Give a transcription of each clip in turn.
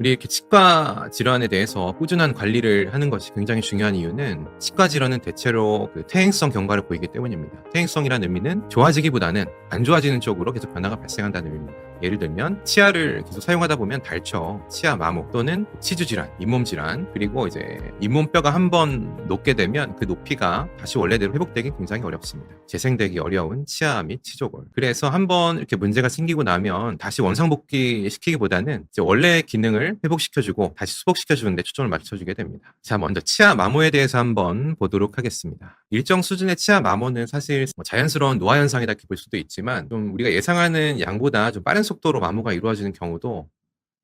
우리 이렇게 치과 질환에 대해서 꾸준한 관리를 하는 것이 굉장히 중요한 이유는 치과 질환은 대체로 그 퇴행성 경과를 보이기 때문입니다. 퇴행성이라는 의미는 좋아지기보다는 안 좋아지는 쪽으로 계속 변화가 발생한다는 의미입니다. 예를 들면 치아를 계속 사용하다 보면 닳죠. 치아 마모 또는 치주 질환, 잇몸 질환, 그리고 이제 잇몸뼈가 한번 높게 되면 그 높이가 다시 원래대로 회복되기 굉장히 어렵습니다. 재생되기 어려운 치아 및 치조골. 그래서 한번 이렇게 문제가 생기고 나면 다시 원상복귀 시키기보다는 이제 원래의 기능을 회복시켜주고 다시 수복시켜주는데 초점을 맞춰주게 됩니다. 자, 먼저 치아 마모에 대해서 한번 보도록 하겠습니다. 일정 수준의 치아 마모는 사실 자연스러운 노화 현상이다 이렇게 볼 수도 있지만 좀 우리가 예상하는 양보다 좀 빠른 속도로 마모가 이루어지는 경우도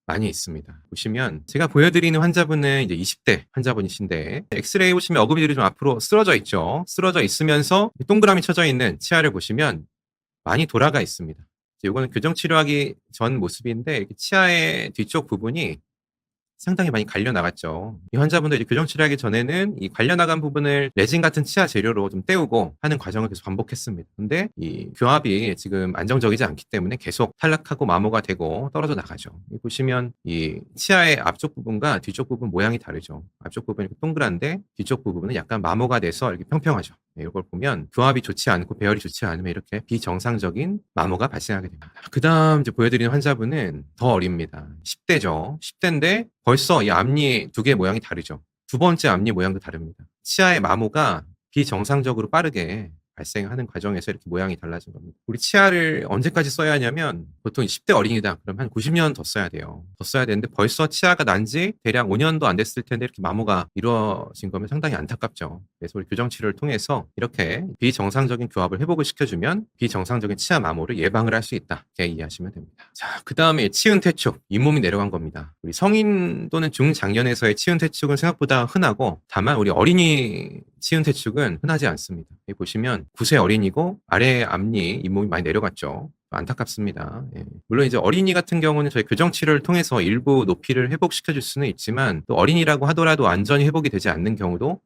많이 있습니다. 보시면 제가 보여드리는 환자분은 이제 20대 환자분이신데 엑스레이 보시면 어금니들이 좀 앞으로 쓰러져 있죠. 쓰러져 있으면서 동그라미 쳐져 있는 치아를 보시면 많이 돌아가 있습니다. 이거는 교정 치료하기 전 모습인데 이렇게 치아의 뒤쪽 부분이 상당히 많이 갈려 나갔죠. 이 환자분도 이제 교정 치료하기 전에는 이 갈려 나간 부분을 레진 같은 치아 재료로 좀 떼우고 하는 과정을 계속 반복했습니다. 근데 이 교합이 지금 안정적이지 않기 때문에 계속 탈락하고 마모가 되고 떨어져 나가죠. 보시면 이 치아의 앞쪽 부분과 뒤쪽 부분 모양이 다르죠. 앞쪽 부분이 이렇게 동그란데 뒤쪽 부분은 약간 마모가 돼서 이렇게 평평하죠. 이걸 보면 교합이 좋지 않고 배열이 좋지 않으면 이렇게 비정상적인 마모가 발생하게 됩니다. 그 다음 이제 보여드리는 환자분은 더 어립니다. 10대죠. 10대인데 벌써 이 앞니 두 개의 모양이 다르죠. 두 번째 앞니 모양도 다릅니다. 치아의 마모가 비정상적으로 빠르게 발생하는 과정에서 이렇게 모양이 달라진 겁니다. 우리 치아를 언제까지 써야 하냐면 보통 10대 어린이다. 그럼 한 90년 더 써야 돼요. 더 써야 되는데 벌써 치아가 난 지 대략 5년도 안 됐을 텐데 이렇게 마모가 이루어진 거면 상당히 안타깝죠. 그래서 우리 교정 치료를 통해서 이렇게 비정상적인 교합을 회복을 시켜주면 비정상적인 치아 마모를 예방을 할 수 있다. 이렇게 이해하시면 됩니다. 자, 그 다음에 치은 퇴축, 잇몸이 내려간 겁니다. 우리 성인 또는 중장년에서의 치은 퇴축은 생각보다 흔하고 다만 우리 어린이 치은 퇴축은 흔하지 않습니다. 여기 보시면 9세 어린이고 아래 앞니 잇몸이 많이 내려갔죠. 안타깝습니다. 예. 물론 이제 어린이 같은 경우는 저희 교정 치료를 통해서 일부 높이를 회복시켜줄 수는 있지만 또 어린이라고 하더라도 완전히 회복이 되지 않는 경우도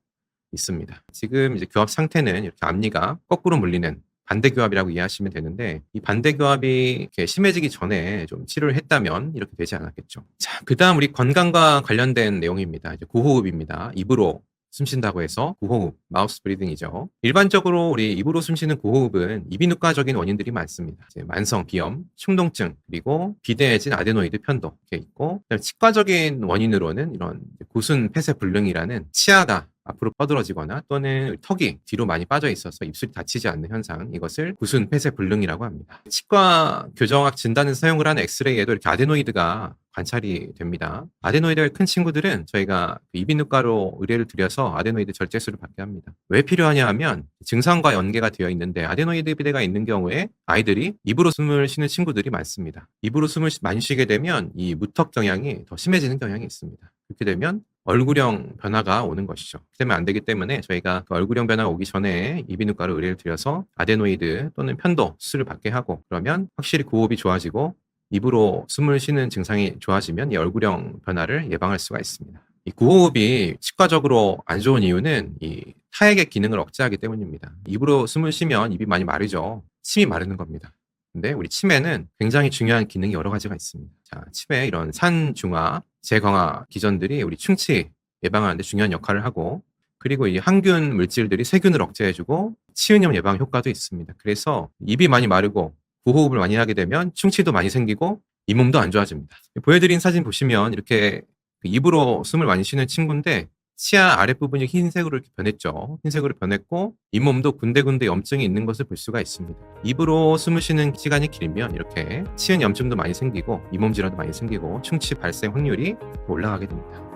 있습니다. 지금 이제 교합 상태는 이렇게 앞니가 거꾸로 물리는 반대 교합이라고 이해하시면 되는데 이 반대 교합이 이렇게 심해지기 전에 좀 치료를 했다면 이렇게 되지 않았겠죠. 자, 그다음 우리 건강과 관련된 내용입니다. 이제 고호흡입니다. 입으로 숨 쉰다고 해서 고호흡, 마우스 브리딩이죠. 일반적으로 우리 입으로 숨 쉬는 고호흡은 이비인후과적인 원인들이 많습니다. 이제 만성 비염, 충동증, 그리고 비대해진 아데노이드 편도 이렇게 있고, 치과적인 원인으로는 이런 구순 폐쇄 불능이라는 치아가 앞으로 뻗어지거나 또는 턱이 뒤로 많이 빠져 있어서 입술이 닫히지 않는 현상, 이것을 구순 폐쇄 불능이라고 합니다. 치과 교정학 진단에서 사용을 하는 엑스레이에도 이렇게 아데노이드가 관찰이 됩니다. 아데노이드가 큰 친구들은 저희가 이비인후과로 의뢰를 드려서 아데노이드 절제술을 받게 합니다. 왜 필요하냐 하면 증상과 연계가 되어 있는데 아데노이드 비대가 있는 경우에 아이들이 입으로 숨을 쉬는 친구들이 많습니다. 입으로 숨을 많이 쉬게 되면 이 무턱 경향이 더 심해지는 경향이 있습니다. 그렇게 되면 얼굴형 변화가 오는 것이죠. 그렇게 되면 안 되기 때문에 저희가 그 얼굴형 변화가 오기 전에 이비인후과로 의뢰를 드려서 아데노이드 또는 편도 수술을 받게 하고 그러면 확실히 고호흡이 좋아지고 입으로 숨을 쉬는 증상이 좋아지면 이 얼굴형 변화를 예방할 수가 있습니다. 이 고호흡이 치과적으로 안 좋은 이유는 이 타액의 기능을 억제하기 때문입니다. 입으로 숨을 쉬면 입이 많이 마르죠. 침이 마르는 겁니다. 근데 우리 치매는 굉장히 중요한 기능이 여러 가지가 있습니다. 자, 치매 이런 산중화, 재강화 기전들이 우리 충치 예방하는 데 중요한 역할을 하고 그리고 이 항균 물질들이 세균을 억제해주고 치은염 예방 효과도 있습니다. 그래서 입이 많이 마르고 고호흡을 많이 하게 되면 충치도 많이 생기고 잇몸도 안 좋아집니다. 보여드린 사진 보시면 이렇게 입으로 숨을 많이 쉬는 친구인데 치아 아랫부분이 흰색으로 이렇게 변했죠. 흰색으로 변했고 잇몸도 군데군데 염증이 있는 것을 볼 수가 있습니다. 입으로 숨을 쉬는 시간이 길면 이렇게 치은 염증도 많이 생기고 잇몸 질환도 많이 생기고 충치 발생 확률이 올라가게 됩니다.